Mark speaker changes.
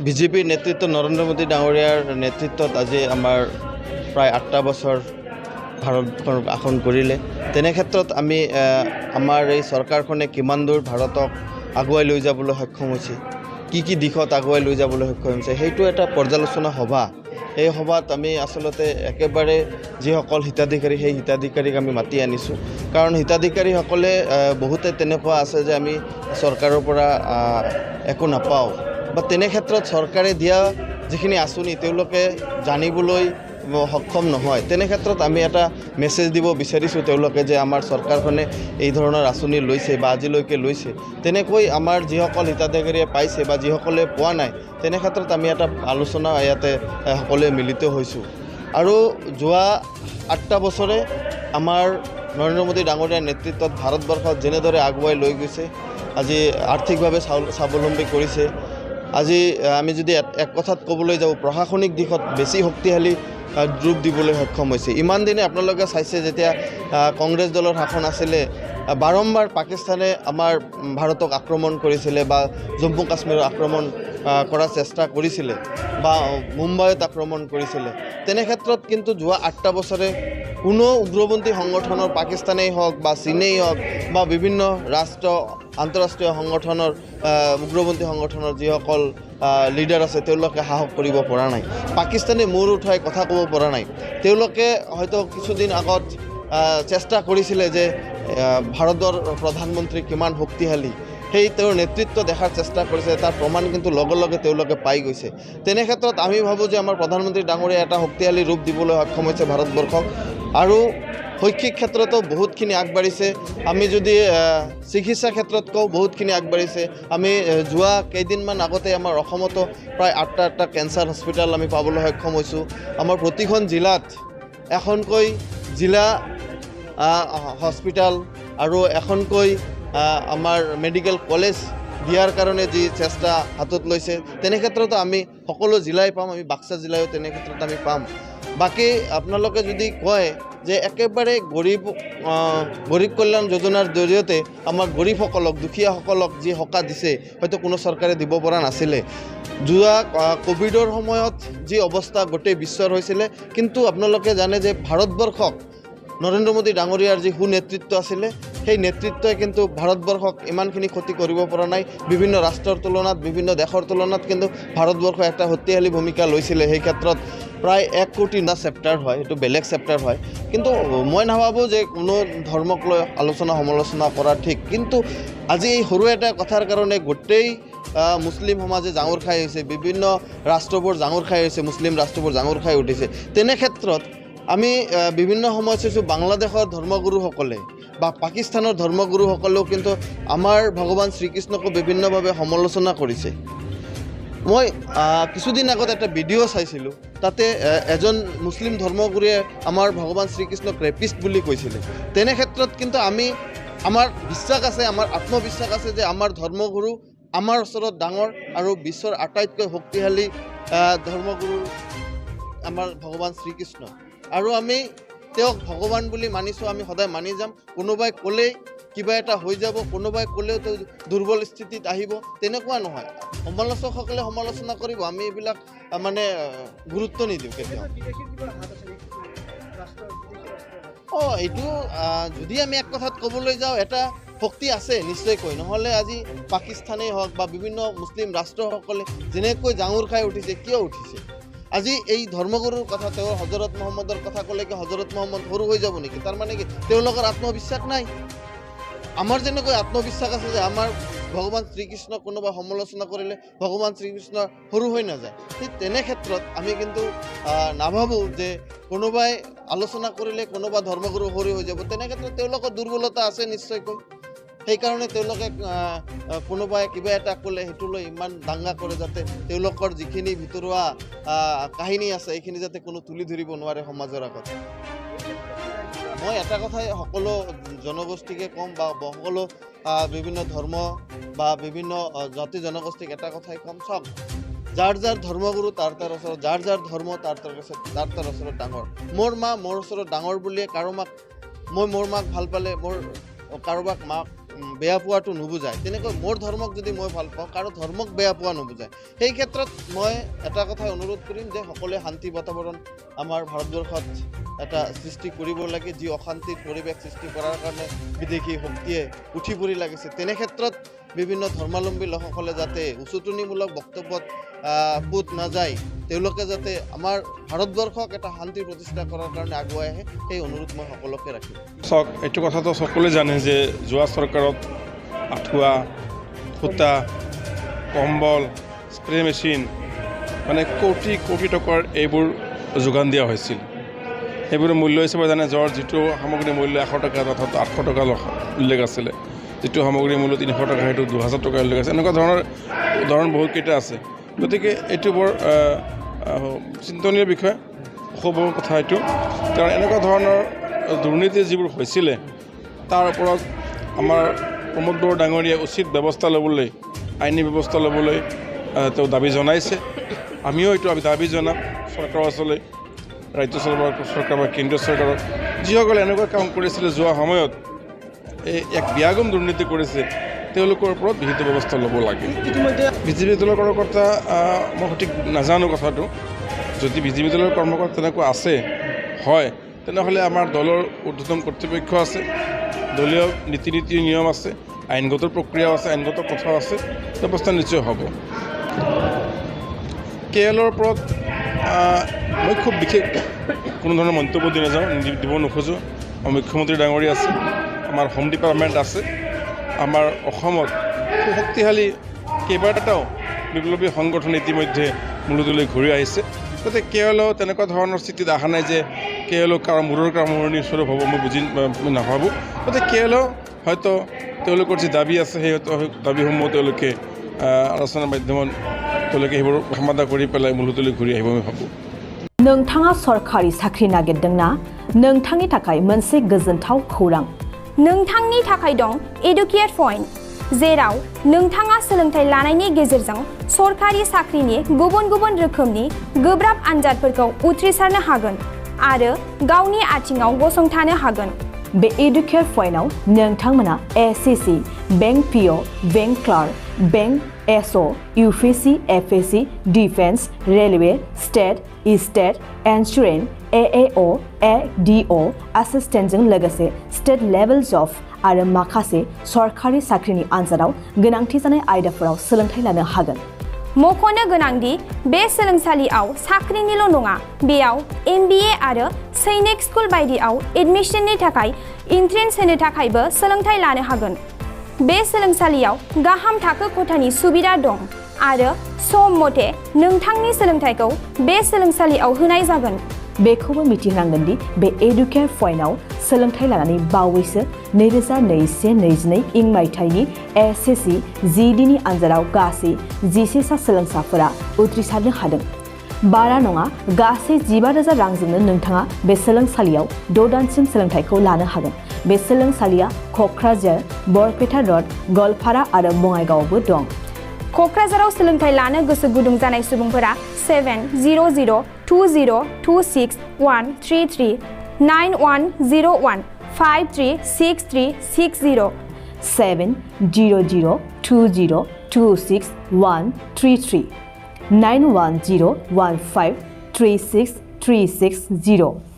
Speaker 1: BJP নেতৃত্ব নৰেন্দ্ৰ মোদী ডাঙৰীয়াৰ নেতৃত্বত আজি আমাৰ প্ৰায় 8টা বছৰ ভাৰতখনক শাসন কৰিলে। তেনে ক্ষেত্ৰত আমি আমাৰ এই চৰকাৰখনে কিমান দূৰ ভাৰতক আগুৱাই লৈ যাবলৈ সক্ষম হৈছে, কি দিশত আগুৱাই লৈ যাবলৈ সক্ষম হৈছে, সেইটো এটা পৰ্যালোচনা সভা। এই সভাত আমি আচলতে একেবাৰে যিসকল হিতাধিকাৰী সেই হিতাধিকাৰীক আমি মাতি আনিছোঁ। কাৰণ হিতাধিকাৰীসকলে বহুতে তেনেকুৱা আছে যে আমি চৰকাৰৰ পৰা একো নাপাওঁ বা তেনে ক্ষেত্ৰত চৰকাৰে দিয়া যিখিনি আঁচনি তেওঁলোকে জানিবলৈ সক্ষম নহয়। তেনে ক্ষেত্ৰত আমি এটা মেছেজ দিব বিচাৰিছোঁ তেওঁলোকে যে আমাৰ চৰকাৰখনে এই ধৰণৰ আঁচনি লৈছে বা আজিলৈকে লৈছে। তেনেকৈ আমাৰ যিসকল হিতাধিকাৰীয়ে পাইছে বা যিসকলে পোৱা নাই, তেনে ক্ষেত্ৰত আমি এটা আলোচনা ইয়াতে সকলোৱে মিলিত হৈছোঁ। আৰু যোৱা 8টা বছৰে আমাৰ নৰেন্দ্ৰ মোদী ডাঙৰীয়াৰ নেতৃত্বত ভাৰতবৰ্ষত যেনেদৰে আগুৱাই লৈ গৈছে, আজি আৰ্থিকভাৱে স্বাৱলম্বী কৰিছে। আজি আমি যদি এক কথাত ক'বলৈ যাওঁ, প্ৰশাসনিক দিশত বেছি শক্তিশালী ৰূপ দিবলৈ সক্ষম হৈছে। ইমান দিনে আপোনালোকে চাইছে যেতিয়া কংগ্ৰেছ দলৰ শাসন আছিলে, বাৰম্বাৰ পাকিস্তানে আমাৰ ভাৰতক আক্ৰমণ কৰিছিলে বা জম্মু কাশ্মীৰৰ আক্ৰমণ কৰাৰ চেষ্টা কৰিছিলে বা মুম্বাইত আক্ৰমণ কৰিছিলে। তেনে ক্ষেত্ৰত কিন্তু যোৱা 8টা বছৰে কোনো উগ্ৰপন্থী সংগঠনৰ, পাকিস্তানেই হওক বা চীনেই হওক বা বিভিন্ন আন্তঃৰাষ্ট্ৰীয় সংগঠনৰ উগ্ৰপন্থী সংগঠনৰ যিসকল লিডাৰ আছে তেওঁলোকে সাহস কৰিব পৰা নাই। পাকিস্তানে মূৰ উঠাই কথা ক'ব পৰা নাই। তেওঁলোকে হয়তো কিছুদিন আগত চেষ্টা কৰিছিলে যে ভাৰতৰ প্ৰধানমন্ত্ৰী কিমান শক্তিশালী সেই তেওঁৰ নেতৃত্ব দেখাৰ চেষ্টা কৰিছে, তাৰ প্ৰমাণ কিন্তু লগে লগে তেওঁলোকে পাই গৈছে। তেনে ক্ষেত্ৰত আমি ভাবোঁ যে আমাৰ প্ৰধানমন্ত্ৰী ডাঙৰীয়াই এটা শক্তিশালী ৰূপ দিবলৈ সক্ষম হৈছে ভাৰতবৰ্ষক। আৰু শৈক্ষিক ক্ষেত্ৰতো বহুতখিনি আগবাঢ়িছে। আমি যদি চিকিৎসা ক্ষেত্ৰত কওঁ, বহুতখিনি আগবাঢ়িছে। আমি যোৱা কেইদিনমান আগতে আমাৰ অসমতো প্ৰায় 8টা কেঞ্চাৰ হস্পিটেল আমি পাবলৈ সক্ষম হৈছোঁ। আমাৰ প্ৰতিখন জিলাত এখনকৈ জিলা হস্পিটেল আৰু এখনকৈ আমাৰ মেডিকেল কলেজ দিয়াৰ কাৰণে যি চেষ্টা হাতত লৈছে, তেনে ক্ষেত্ৰতো আমি সকলো জিলাই পাম। আমি বাক্সা জিলায়ো তেনে ক্ষেত্ৰত আমি পাম। বাকী আপোনালোকে যদি কয় যে একেবাৰে গৰীব কল্যাণ যোজনাৰ জৰিয়তে আমাৰ গৰীবসকলক, দুখীয়াসকলক যি সকাহ দিছে, হয়তো কোনো চৰকাৰে দিব পৰা নাছিলে। যোৱা ক'ভিডৰ সময়ত যি অৱস্থা গোটেই বিশ্বৰ হৈছিলে, কিন্তু আপোনালোকে জানে যে ভাৰতবৰ্ষক নৰেন্দ্ৰ মোদী ডাঙৰীয়াৰ যি সুনেতৃত্ব আছিলে, সেই নেতৃত্বই কিন্তু ভাৰতবৰ্ষক ইমানখিনি ক্ষতি কৰিব পৰা নাই। বিভিন্ন ৰাষ্ট্ৰৰ তুলনাত, বিভিন্ন দেশৰ তুলনাত কিন্তু ভাৰতবৰ্ষই এটা শক্তিশালী ভূমিকা লৈছিলে। সেই ক্ষেত্ৰত প্ৰায় 1 কোটি চেপ্টাৰ হয়, এইটো বেলেগ চেপ্টাৰ হয়। কিন্তু মই নাভাবোঁ যে কোনো ধৰ্মক লৈ আলোচনা সমালোচনা কৰা ঠিক। কিন্তু আজি এই সৰু এটা কথাৰ কাৰণে গোটেই মুছলিম সমাজে জাঙুৰ খাই হৈছে, বিভিন্ন ৰাষ্ট্ৰবোৰ জাঙুৰ খাই হৈছে, মুছলিম ৰাষ্ট্ৰবোৰ জাঙুৰ খাই উঠিছে। তেনে ক্ষেত্ৰত আমি বিভিন্ন সময়ত চাইছোঁ বাংলাদেশৰ ধৰ্মগুৰুসকলে বা পাকিস্তানৰ ধৰ্মগুৰুসকলেও কিন্তু আমাৰ ভগৱান শ্ৰীকৃষ্ণকো বিভিন্নভাৱে সমালোচনা কৰিছে। মই কিছুদিন আগত এটা ভিডিঅ' চাইছিলোঁ, তাতে এজন মুছলিম ধৰ্মগুৰুৱে আমাৰ ভগৱান শ্ৰীকৃষ্ণক ৰেপিষ্ট বুলি কৈছিলে। তেনে ক্ষেত্ৰত কিন্তু আমাৰ বিশ্বাস আছে, আমাৰ আত্মবিশ্বাস আছে যে আমাৰ ধৰ্মগুৰু আমাৰ ওচৰত ডাঙৰ আৰু বিশ্বৰ আটাইতকৈ শক্তিশালী ধৰ্মগুৰু আমাৰ ভগৱান শ্ৰীকৃষ্ণ। আৰু আমি তেওঁক ভগৱান বুলি মানিছোঁ, আমি সদায় মানি যাম। কোনোবাই ক'লেই কিবা এটা হৈ যাব, কোনোবাই ক'লেও তেওঁ দুৰ্বল স্থিতিত আহিব, তেনেকুৱা নহয়। সমালোচকসকলে সমালোচনা কৰিব, আমি এইবিলাক গুৰুত্ব নিদিওঁ কেতিয়াও। এইটো যদি আমি এক কথাত ক'বলৈ যাওঁ, এটা শক্তি আছে নিশ্চয়কৈ। নহ'লে আজি পাকিস্তানেই হওক বা বিভিন্ন মুছলিম ৰাষ্ট্ৰসকলে যেনেকৈ জাঙুৰ খাই উঠিছে, কিয় উঠিছে? আজি এই ধৰ্মগুৰুৰ কথা, তেওঁ হজৰত মহম্মদৰ কথা ক'লে কি হজৰত মহম্মদ সৰু হৈ যাব নেকি? তাৰমানে কি তেওঁলোকৰ আত্মবিশ্বাস নাই? আমাৰ যেনেকৈ আত্মবিশ্বাস আছে যে আমাৰ ভগৱান শ্ৰীকৃষ্ণক কোনোবা সমালোচনা কৰিলে ভগৱান শ্ৰীকৃষ্ণ সৰু হৈ নাযায়। ঠিক তেনে ক্ষেত্ৰত আমি কিন্তু নাভাবোঁ যে কোনোবাই আলোচনা কৰিলে কোনোবা ধৰ্মগুৰু সৰু হৈ যাব। তেনে ক্ষেত্ৰত তেওঁলোকৰ দুৰ্বলতা আছে নিশ্চয়কৈ। সেইকাৰণে তেওঁলোকে কোনোবাই কিবা এটা ক'লে সেইটো লৈ ইমান দাংগা কৰে, যাতে তেওঁলোকৰ যিখিনি ভিতৰুৱা কাহিনী আছে এইখিনি যাতে কোনো তুলি ধৰিব নোৱাৰে সমাজৰ আগত। মই এটা কথাই সকলো জনগোষ্ঠীকে ক'ম বা সকলো বিভিন্ন ধৰ্ম বা বিভিন্ন জাতি জনগোষ্ঠীক এটা কথাই ক'ম, চাওক, যাৰ যাৰ ধৰ্মগুৰু তাৰ ওচৰত, যাৰ যাৰ ধৰ্ম তাৰ ওচৰত ডাঙৰ। মোৰ মা মোৰ ওচৰত ডাঙৰ বুলিয়ে মই মোৰ মাক ভাল পালে, মোৰ কাৰোবাক বেয়া পোৱাটো নুবুজায় তেনেকৈ মোৰ ধৰ্মক যদি মই ভাল পাওঁ কাৰো ধৰ্মক বেয়া পোৱা নুবুজায় সেই ক্ষেত্ৰত মই এটা কথাই অনুৰোধ কৰিম যে সকলোৱে শান্তি বাতাবৰণ আমাৰ ভাৰতবৰ্ষত এটা সৃষ্টি কৰিব লাগে যি অশান্তিৰ পৰিৱেশ সৃষ্টি কৰাৰ কাৰণে বিদেশী শক্তিয়ে উঠি পৰি লাগিছে তেনে ক্ষেত্ৰত বিভিন্ন ধৰ্মাৱলম্বী লোকসকলে যাতে উচতনিমূলক বক্তব্যত পুত নাযায় তেওঁলোকে যাতে আমাৰ ভাৰতবৰ্ষক এটা শান্তি প্ৰতিষ্ঠা কৰাৰ কাৰণে আগুৱাই আহে সেই অনুৰোধ মই সকলোকে ৰাখিম
Speaker 2: চাওক এইটো কথাটো সকলোৱে জানে যে যোৱা চৰকাৰত আঁঠুৱা সূতা কম্বল স্প্ৰে মেচিন মানে কোটি কোটি টকাৰ এইবোৰ যোগান দিয়া হৈছিল সেইবোৰৰ মূল্য হিচাপে জানে জ্বৰ যিটো সামগ্ৰীৰ মূল্য 100 টকা অৰ্থাৎ 800 টকা উল্লেখ আছিলে যিটো সামগ্ৰীৰ মূল্য 300 টকা সেইটো 2000 টকা উল্লেখ আছে এনেকুৱা ধৰণৰ উদাহৰণ বহুতকেইটা আছে গতিকে এইটো বৰ চিন্তনীয় বিষয় খুব কথা এইটো কাৰণ এনেকুৱা ধৰণৰ দুৰ্নীতি যিবোৰ হৈছিলে তাৰ ওপৰত আমাৰ প্ৰমোদ বড়ো ডাঙৰীয়াই উচিত ব্যৱস্থা ল'বলৈ আইনী ব্যৱস্থা ল'বলৈ তেওঁ দাবী জনাইছে আমিও এইটো দাবী জনাম চৰকাৰৰ ওচৰলৈ ৰাজ্য চৰকাৰ বা কেন্দ্ৰীয় চৰকাৰক যিসকলে এনেকুৱা কাম কৰিছিলে যোৱা সময়ত এক ব্যাগম দুৰ্নীতি কৰিছে তেওঁলোকৰ ওপৰত বিহিত ব্যৱস্থা ল'ব লাগে বিজেপি দলৰ কৰ্মকৰ্তা মই সঠিক নাজানো কথাটো যদি বিজেপি দলৰ কৰ্মকৰ্তা তেনেকুৱা আছে হয় তেনেহ'লে আমাৰ দলৰ ঊৰ্ধ্বতন কৰ্তৃপক্ষ আছে দলীয় নীতি নিয়ম আছে আইনগত প্ৰক্ৰিয়াও আছে আইনগত কথাও আছে ব্যৱস্থা নিশ্চয় হ'ব কেএলৰ ওপৰত মই খুব বিশেষ কোনো ধৰণৰ মন্তব্য দিব নোখোজোঁ মুখ্যমন্ত্ৰী ডাঙৰীয়া আছে আমাৰ হোম ডিপাৰ্টমেণ্ট আছে আমাৰ অসমত খুব শক্তিশালী কেইবাটাও বিপ্লৱী সংগঠন ইতিমধ্যে মূলতলৈ ঘূৰি আহিছে গতিকে কেৱল তেনেকুৱা ধৰণৰ স্থিতিত অহা নাই যে কেৱল কাৰো মূৰৰ কামোৰণি স্বৰূপ হ'ব মই নাভাবোঁ গতিকে কেৱল হয়তো তেওঁলোকৰ যি দাবী আছে সেই দাবীসমূহ তেওঁলোকে আলোচনাৰ মাধ্যমত তেওঁলোকে সেইবোৰ সমাধা কৰি পেলাই মূলতলৈ ঘূৰি আহিব মই ভাবোঁ
Speaker 3: नोंथाङा सरकारि साख्रि नागिरदोंना नोंथांनि थाखाय मोनसे गोजोनथाव खौरां
Speaker 4: नोंथांनि थाखाय दं एडुकेट पॉइंट जेराव नोंथाङा सोलोंथाइ लानायनि गेजेरजों सरकारि साख्रिनि गुबुन गुबुन रोखोमनि गोब्राब आनजादफोरखौ उथ्रिसारनो हागोन आरो गावनि आथिङाव गसंथानो हागोन
Speaker 3: बे एडुकेट पॉइन्टआव नोंथांमोना SSC bank PO bank clerk bank SO UPSC FSC defence railway state insurance AAO ADO एसिस्टेन्टजों लोगोसे स्टेट लेभेल जब आरो माखासे सरकारि साख्रिनि आनजादाव गोनांथि जानाय आयदाफोराव सोलोंथाइ लानो हागोन
Speaker 4: मख'नो गोनांदि बे सोलोंसालियाव साख्रिनिल' नङा बेयाव एमबिए आरो सैनिक स्कुल बायदियाव एडमिशननि थाखाय एन्ट्रेन्स होनो थाखायबो सोलोंथाइ लानो हागोन बे सोलोंसालियाव गाहाम थाखो खथानि सुबिदा दं आरो सम मथे नोंथांनि सोलोंथाइखौ बे सोलोंसालियाव होनाय जागोन
Speaker 3: बेखौबो मिथिनांगोन दि बे एडुकेट पॉइन्टआव सोलोंथाइ लानानै बावैसो 2021-22 इं मायथाइनि एसएससी जिडिनि आनजादाव गासै 11 सा सोलोंसाफोरा उथ्रिसारनो हादों बारा नङा गासै 15,000 रांजोंनो नोंथाङा बे सोलोंसालियाव 6 दानसिम सोलोंथाइखौ लानो हागोन बे सोलोंसालिया क'क्राझार बरपेटा रड गलपारा आरो बङाइगावआवबो दं
Speaker 4: क'क्राझाराव सोलोंथाइ लानो गोसो गुदुं जानाय सुबुंफोरा 70020261333 9101 536360
Speaker 3: 70020261333 9101536360